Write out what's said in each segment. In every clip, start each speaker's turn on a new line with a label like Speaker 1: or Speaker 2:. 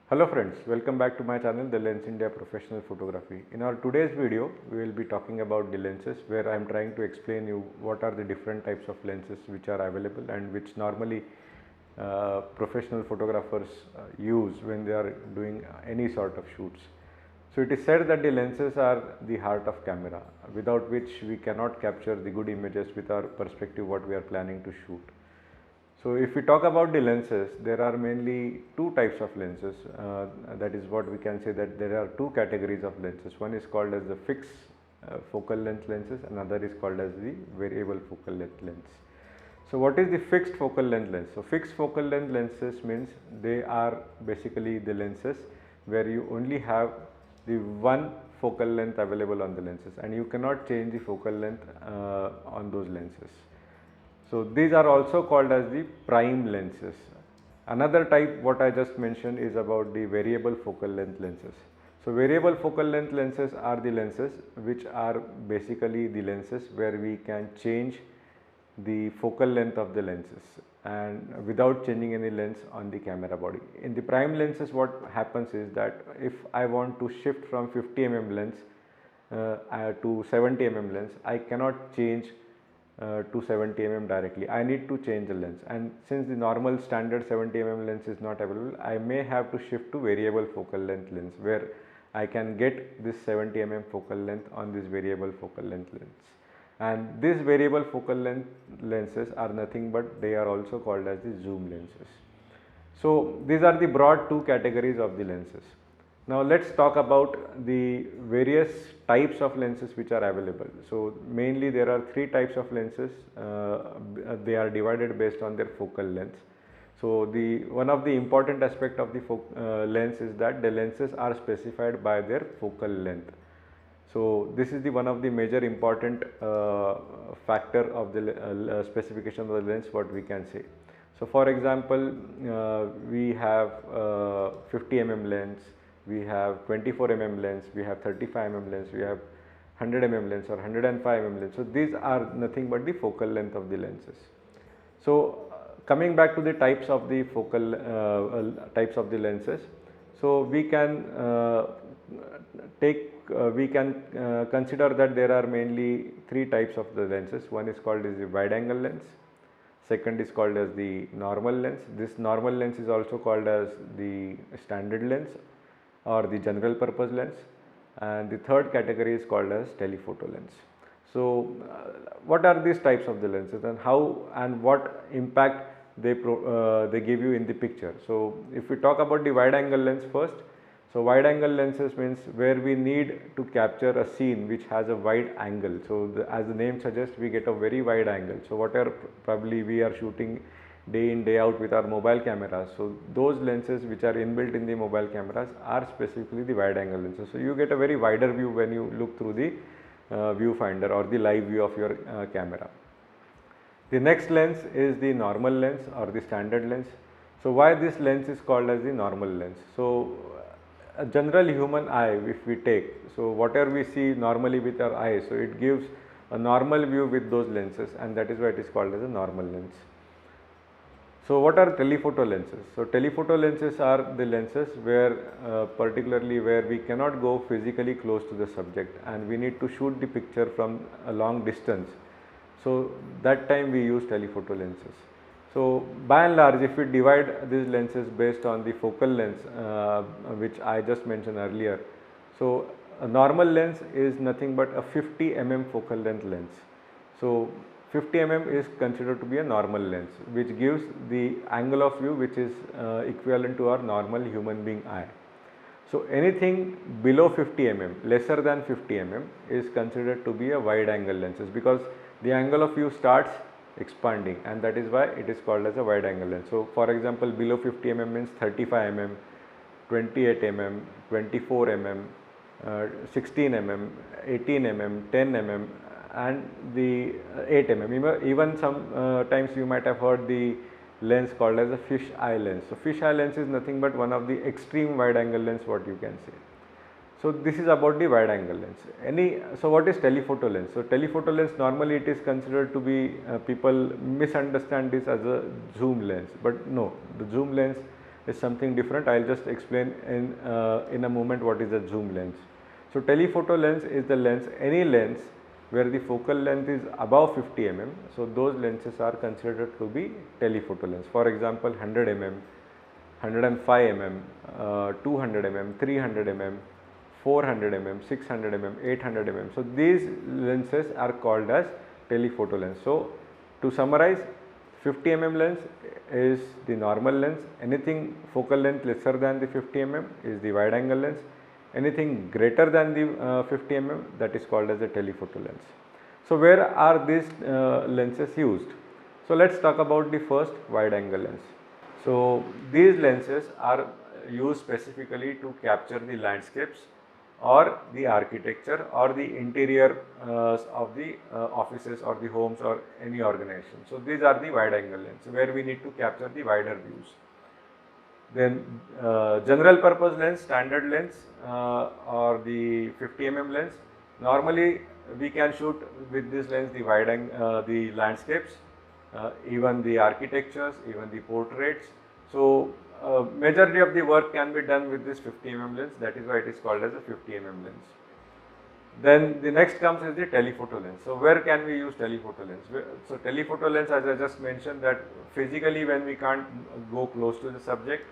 Speaker 1: Hello friends, welcome back to my channel The Lens India Professional Photography. In our today's video, we will be talking about the lenses where I am trying to explain you what are the different types of lenses which are available and which normally professional photographers use when they are doing any sort of shoots. So it is said that the lenses are the heart of camera, without which we cannot capture the good images with our perspective what we are planning to shoot. So if we talk about the lenses, there are mainly two types of lenses. That is what we can say, that there are two categories of lenses. One is called as the fixed focal length lenses, another is called as the variable focal length lens. So what is the fixed focal length lens? So fixed focal length lenses means they are basically the lenses where you only have the one focal length available on the lenses and you cannot change the focal length on those lenses. So these are also called as the prime lenses. Another type what I just mentioned is about the variable focal length lenses. So variable focal length lenses are the lenses which are basically the lenses where we can change the focal length of the lenses and without changing any lens on the camera body. In the prime lenses, what happens is that if I want to shift from 50 mm lens to 70 mm lens, I cannot change to 70 mm directly. I need to change the lens, and since the normal standard 70 mm lens is not available, I may have to shift to variable focal length lens where I can get this 70 mm focal length on this variable focal length lens. And these variable focal length lenses are nothing but they are also called as the zoom lenses. So these are the broad two categories of the lenses. Now let's talk about the various types of lenses which are available. So mainly there are three types of lenses. They are divided based on their focal length. So the one of the important aspect of the lens is that the lenses are specified by their focal length. So this is the one of the major important factor of the specification of the lens what we can say. So for example, we have 50 mm lens, we have 24 mm lens, we have 35 mm lens, we have 100 mm lens or 105 mm lens. So these are nothing but the focal length of the lenses. So coming back to the types of the focal types of the lenses, so we can consider that there are mainly three types of the lenses. One is called as the wide angle lens, second is called as the normal lens. This normal lens is also called as the standard lens or the general purpose lens, and the third category is called as telephoto lens. So what are these types of the lenses and how and what impact they give you in the picture? So if we talk about the wide angle lens first, so wide angle lenses means where we need to capture a scene which has a wide angle. So as the name suggests, we get a very wide angle. So whatever probably we are shooting day in day out with our mobile cameras, so those lenses which are inbuilt in the mobile cameras are specifically the wide angle lenses. So you get a very wider view when you look through the viewfinder or the live view of your camera. The next lens is the normal lens or the standard lens. So why this lens is called as the normal lens? So a general human eye, if we take, so whatever we see normally with our eyes, so it gives a normal view with those lenses, and that is why it is called as a normal lens. So what are telephoto lenses? So telephoto lenses are the lenses where particularly where we cannot go physically close to the subject and we need to shoot the picture from a long distance. So that time we use telephoto lenses. So by and large, if we divide these lenses based on the focal length which I just mentioned earlier, so a normal lens is nothing but a 50 mm focal length lens. So 50 mm is considered to be a normal lens which gives the angle of view which is equivalent to our normal human being eye. So anything below 50 mm, lesser than 50 mm is considered to be a wide angle lenses because the angle of view starts expanding, and that is why it is called as a wide angle lens. So for example, below 50 mm means 35 mm, 28 mm, 24 mm, 16 mm, 18 mm, 10 mm and the 8 mm. Even sometimes you might have heard the lens called as a fish eye lens. So fish eye lens is nothing but one of the extreme wide angle lens what you can say. So this is about the wide angle lens. So what is telephoto lens? So telephoto lens, normally it is considered to be people misunderstand this as a zoom lens, but no, the zoom lens is something different. I'll just explain in a moment what is a zoom lens. So telephoto lens is the lens, any lens where the focal length is above 50 mm. So those lenses are considered to be telephoto lens. For example, 100 mm, 105 mm, 200 mm, 300 mm, 400 mm, 600 mm, 800 mm. So these lenses are called as telephoto lens. So to summarize, 50 mm lens is the normal lens. Anything focal length lesser than the 50 mm is the wide angle lens. Anything greater than the 50 mm, that is called as a telephoto lens. So where are these lenses used? So let's talk about the first wide angle lens. So these lenses are used specifically to capture the landscapes or the architecture or the interior of the offices or the homes or any organization. So these are the wide angle lens where we need to capture the wider views. Then general purpose lens, standard lens or the 50 mm lens. Normally we can shoot with this lens the the landscapes, even the architectures, even the portraits. So majority of the work can be done with this 50 mm lens. That is why it is called as a 50 mm lens. Then the next comes is the telephoto lens. So where can we use telephoto lens? So telephoto lens, as I just mentioned, that physically when we can't go close to the subject,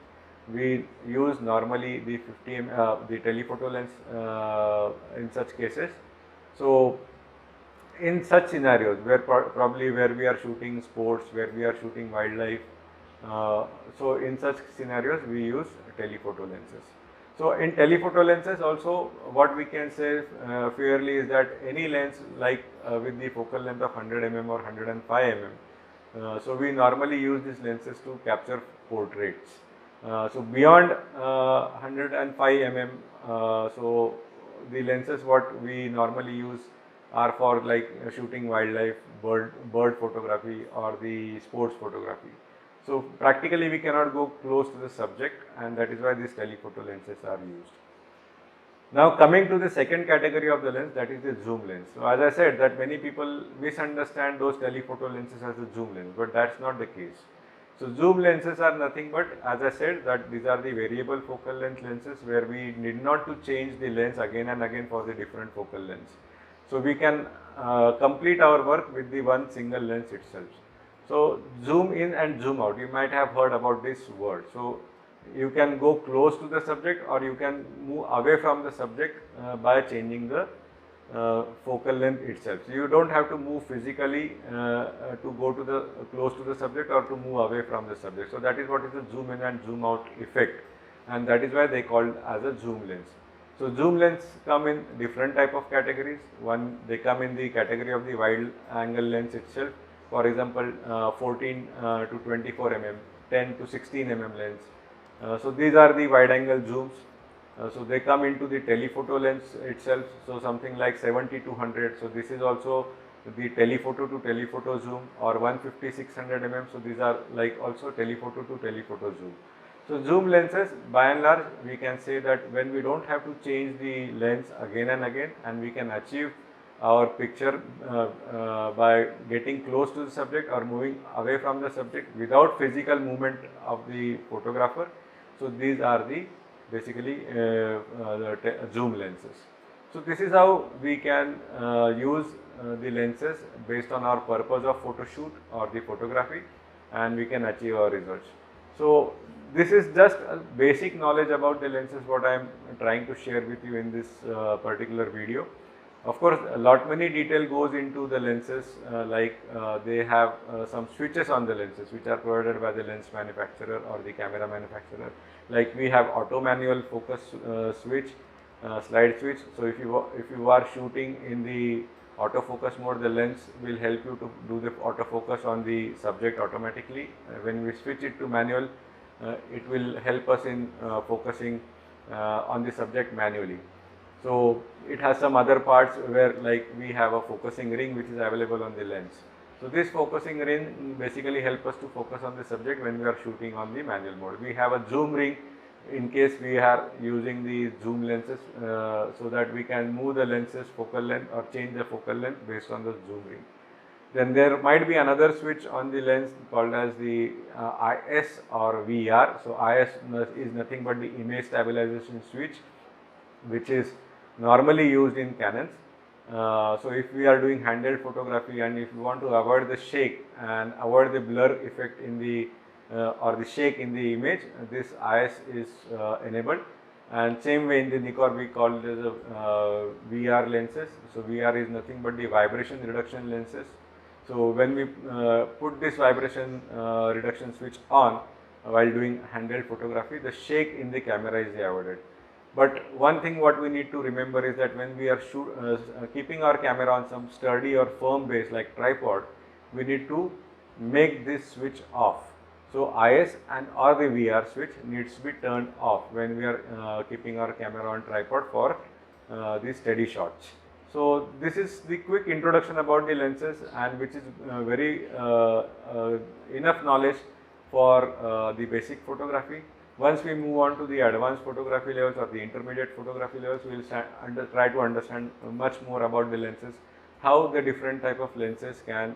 Speaker 1: we use normally the the telephoto lens in such cases. So in such scenarios where probably where we are shooting sports, where we are shooting wildlife, so in such scenarios we use telephoto lenses. So in telephoto lenses also, what we can say fairly is that any lens like with the focal length of 100 mm or 105 mm, so we normally use these lenses to capture portraits. So beyond 105 mm, so the lenses what we normally use are for like shooting wildlife, bird photography or the sports photography. So practically we cannot go close to the subject, and that is why these telephoto lenses are used. Now coming to the second category of the lens, that is the zoom lens. So as I said that many people misunderstand those telephoto lenses as a zoom lens, but that's not the case. So zoom lenses are nothing but, as I said, that these are the variable focal length lenses where we need not to change the lens again and again for the different focal lengths. So we can complete our work with the one single lens itself. So zoom in and zoom out, you might have heard about this word. So you can go close to the subject or you can move away from the subject by changing the focal length itself. So you don't have to move physically to go to the close to the subject or to move away from the subject. So that is what is the zoom in and zoom out effect, and that is why they called as a zoom lens. So zoom lens come in different type of categories. One, they come in the category of the wide angle lens itself. For example, 14 to 24 mm, 10 to 16 mm lens. So these are the wide angle zooms. So they come into the telephoto lens itself. So something like 70 to 100. So this is also the telephoto to telephoto zoom, or 150 600 mm. So these are like also telephoto to telephoto zoom. So zoom lenses, by and large, we can say that when we don't have to change the lens again and again, and we can achieve our picture by getting close to the subject or moving away from the subject without physical movement of the photographer. So these are the basically the zoom lenses. So this is how we can use the lenses based on our purpose of photo shoot or the photography, and we can achieve our results. So this is just a basic knowledge about the lenses what I am trying to share with you in this particular video. Of course, a lot many detail goes into the lenses, like they have some switches on the lenses which are provided by the lens manufacturer or the camera manufacturer. Like we have auto manual focus switch, slide switch. So if you are shooting in the autofocus mode, the lens will help you to do the autofocus on the subject automatically. When we switch it to manual, it will help us in focusing on the subject manually. So it has some other parts where like we have a focusing ring which is available on the lens. So this focusing ring basically helps us to focus on the subject when we are shooting on the manual mode. We have a zoom ring in case we are using the zoom lenses, so that we can move the lenses focal length or change the focal length based on the zoom ring. Then there might be another switch on the lens called as the IS or VR. So IS is nothing but the image stabilization switch, which is normally used in Canons. So if we are doing handheld photography and if you want to avoid the shake and avoid the blur effect in the or the shake in the image, this IS is enabled. And same way in the Nikkor we call it as a VR lenses. So VR is nothing but the vibration reduction lenses. So when we put this vibration reduction switch on while doing handheld photography, the shake in the camera is avoided. But one thing what we need to remember is that when we are keeping our camera on some sturdy or firm base like tripod, we need to make this switch off. So IS and or the VR switch needs to be turned off when we are keeping our camera on tripod for the steady shots. So this is the quick introduction about the lenses, and which is very enough knowledge for the basic photography. Once we move on to the advanced photography levels or the intermediate photography levels, we will try to understand much more about the lenses, how the different type of lenses can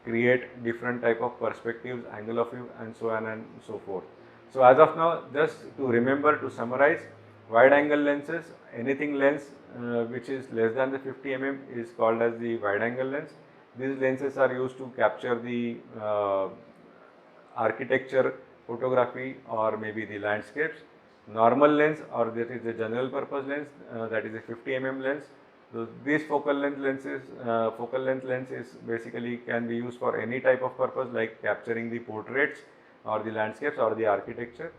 Speaker 1: create different type of perspectives, angle of view, and so on and so forth. So as of now, just to remember, to summarize, wide angle lenses, anything lens which is less than the 50 mm is called as the wide angle lens. These lenses are used to capture the architecture photography or maybe the landscapes. Normal lens, or that is the general purpose lens, that is a 50 mm lens. So these focal length lenses basically can be used for any type of purpose, like capturing the portraits or the landscapes or the architecture.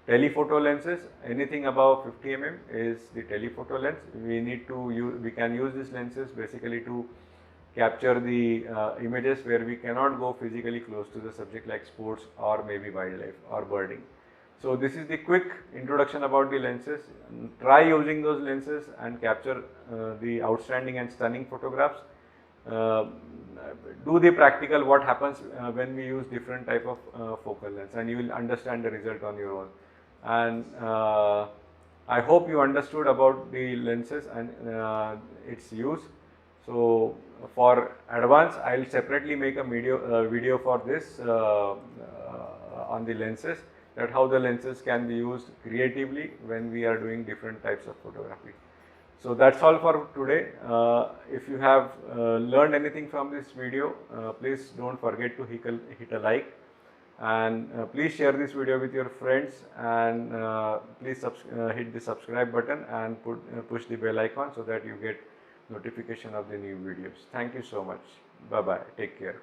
Speaker 1: Telephoto lenses, anything above 50 mm is the telephoto lens. We can use these lenses basically to capture the images where we cannot go physically close to the subject, like sports or maybe wildlife or birding. So this is the quick introduction about the lenses. Try using those lenses and capture the outstanding and stunning photographs. Do the practical what happens when we use different type of focal lens, and you will understand the result on your own. And I hope you understood about the lenses and its use. So for advanced, I will separately make a video for this on the lenses, that how the lenses can be used creatively when we are doing different types of photography. So that's all for today. If you have learned anything from this video, please don't forget to hit a like, and please share this video with your friends, and please hit the subscribe button and push the bell icon so that you get notification of the new videos. Thank you so much. Bye bye. Take care.